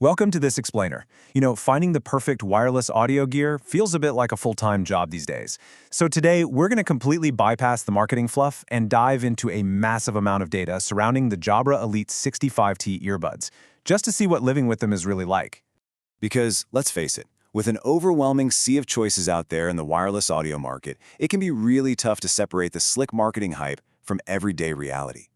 Welcome to this explainer. Finding the perfect wireless audio gear feels a bit like a full-time job these days. So today, we're going to completely bypass the marketing fluff and dive into a massive amount of data surrounding the Jabra Elite 65T earbuds, just to see what living with them is really like. Because, let's face it, with an overwhelming sea of choices out there in the wireless audio market, it can be really tough to separate the slick marketing hype from everyday reality.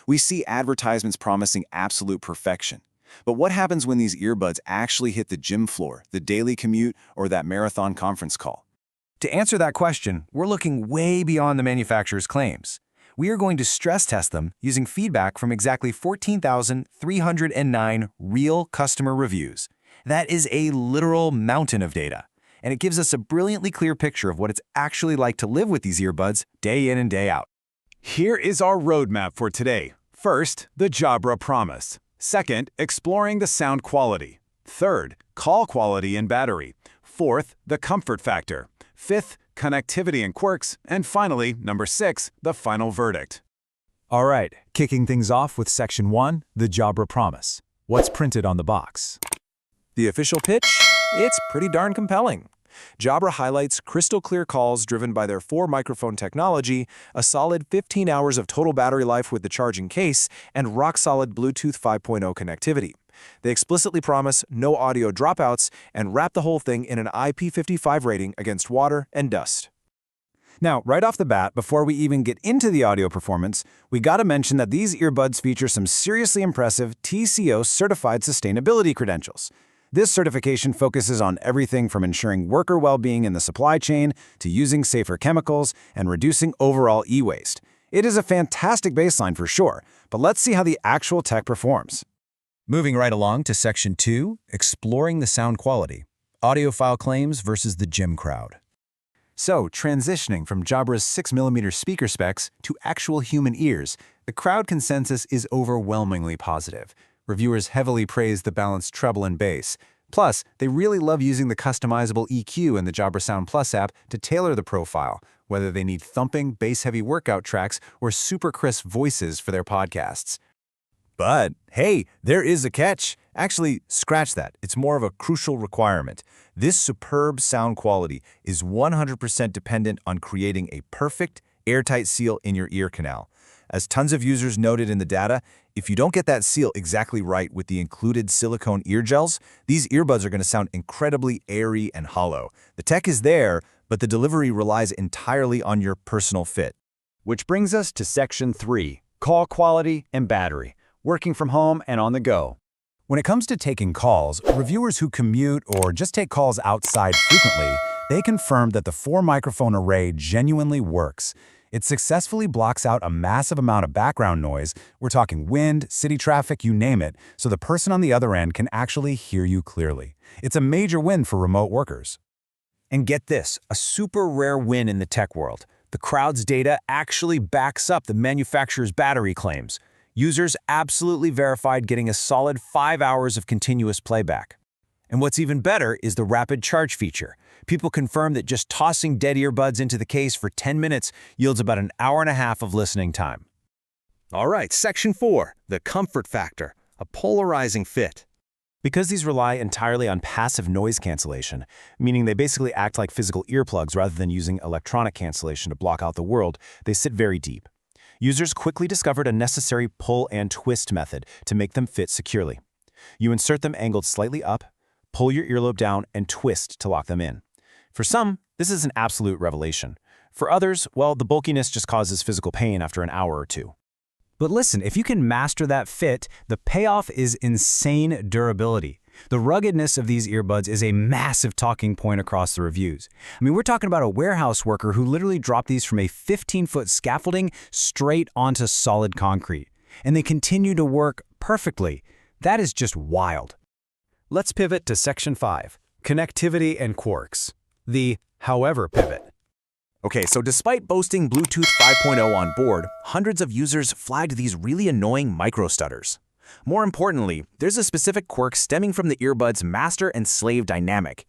We see advertisements promising absolute perfection. But what happens when these earbuds actually hit the gym floor, the daily commute, or that marathon conference call? To answer that question, we're looking way beyond the manufacturer's claims. We are going to stress test them using feedback from exactly 14,309 real customer reviews. That is a literal mountain of data, and it gives us a brilliantly clear picture of what it's actually like to live with these earbuds day in and day out. Here is our roadmap for today. First, the Jabra promise. Second, exploring the sound quality. Third, call quality and battery. Fourth, the comfort factor. Fifth, connectivity and quirks. And finally, number 6, the final verdict. All right, kicking things off with Section 1, the Jabra promise. What's printed on the box? The official pitch? It's pretty darn compelling. Jabra highlights crystal clear calls driven by their 4-microphone technology, a solid 15 hours of total battery life with the charging case, and rock-solid Bluetooth 5.0 connectivity. They explicitly promise no audio dropouts and wrap the whole thing in an IP55 rating against water and dust. Now, right off the bat, before we even get into the audio performance, we gotta mention that these earbuds feature some seriously impressive TCO-certified sustainability credentials. This certification focuses on everything from ensuring worker well-being in the supply chain to using safer chemicals and reducing overall e-waste. It is a fantastic baseline for sure, but let's see how the actual tech performs. Moving right along to Section 2, exploring the sound quality. Audiophile claims versus the gym crowd. So, transitioning from Jabra's 6mm speaker specs to actual human ears, the crowd consensus is overwhelmingly positive. Reviewers heavily praise the balanced treble and bass. Plus, they really love using the customizable EQ in the Jabra Sound Plus app to tailor the profile, whether they need thumping, bass-heavy workout tracks or super crisp voices for their podcasts. But, hey, there is a catch. Actually, scratch that. It's more of a crucial requirement. This superb sound quality is 100% dependent on creating a perfect, airtight seal in your ear canal. As tons of users noted in the data, if you don't get that seal exactly right with the included silicone ear gels, these earbuds are going to sound incredibly airy and hollow. The tech is there, but the delivery relies entirely on your personal fit. Which brings us to Section 3, call quality and battery, working from home and on the go. When it comes to taking calls, reviewers who commute or just take calls outside frequently, they confirm that the 4-microphone array genuinely works. It successfully blocks out a massive amount of background noise. We're talking wind, city traffic, you name it, so the person on the other end can actually hear you clearly. It's a major win for remote workers. And get this, a super rare win in the tech world. The crowd's data actually backs up the manufacturer's battery claims. Users absolutely verified getting a solid 5 hours of continuous playback. And what's even better is the rapid charge feature. People confirm that just tossing dead earbuds into the case for 10 minutes yields about an hour and a half of listening time. All right, Section 4, the comfort factor, a polarizing fit. Because these rely entirely on passive noise cancellation, meaning they basically act like physical earplugs rather than using electronic cancellation to block out the world, they sit very deep. Users quickly discovered a necessary pull and twist method to make them fit securely. You insert them angled slightly up, pull your earlobe down, and twist to lock them in. For some, this is an absolute revelation. For others, well, the bulkiness just causes physical pain after an hour or two. But listen, if you can master that fit, the payoff is insane durability. The ruggedness of these earbuds is a massive talking point across the reviews. I mean, we're talking about a warehouse worker who literally dropped these from a 15-foot scaffolding straight onto solid concrete. And they continue to work perfectly. That is just wild. Let's pivot to Section 5, connectivity and quirks. The however pivot. Okay, so despite boasting Bluetooth 5.0 on board, hundreds of users flagged these really annoying micro-stutters. More importantly, there's a specific quirk stemming from the earbud's master and slave dynamic.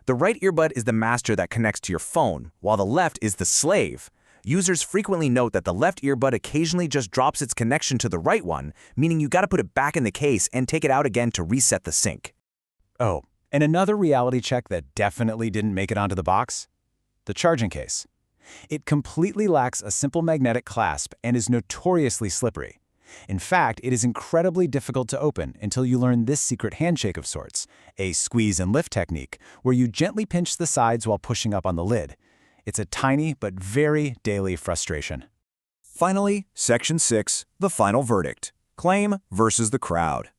The right earbud is the master that connects to your phone, while the left is the slave. Users frequently note that the left earbud occasionally just drops its connection to the right one, meaning you gotta put it back in the case and take it out again to reset the sync. Oh, and another reality check that definitely didn't make it onto the box? The charging case. It completely lacks a simple magnetic clasp and is notoriously slippery. In fact, it is incredibly difficult to open until you learn this secret handshake of sorts, a squeeze and lift technique, where you gently pinch the sides while pushing up on the lid. It's a tiny but very daily frustration. Finally, Section 6, the final verdict. Claim versus the crowd.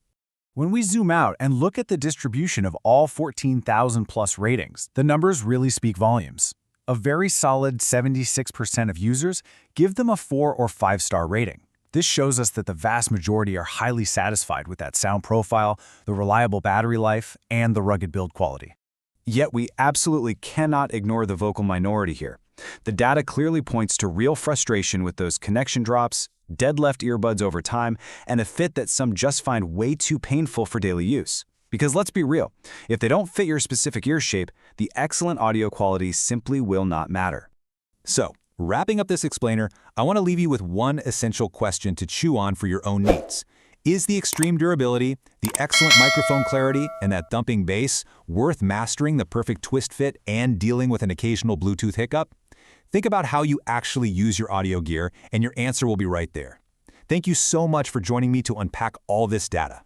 When we zoom out and look at the distribution of all 14,000 plus ratings, the numbers really speak volumes. A very solid 76% of users give them a 4 or 5-star rating. This shows us that the vast majority are highly satisfied with that sound profile, the reliable battery life, and the rugged build quality. Yet we absolutely cannot ignore the vocal minority here. The data clearly points to real frustration with those connection drops, dead left earbuds over time, and a fit that some just find way too painful for daily use. Because let's be real, if they don't fit your specific ear shape, the excellent audio quality simply will not matter. So, wrapping up this explainer, I want to leave you with one essential question to chew on for your own needs. Is the extreme durability, the excellent microphone clarity, and that thumping bass worth mastering the perfect twist fit and dealing with an occasional Bluetooth hiccup? Think about how you actually use your audio gear, and your answer will be right there. Thank you so much for joining me to unpack all this data.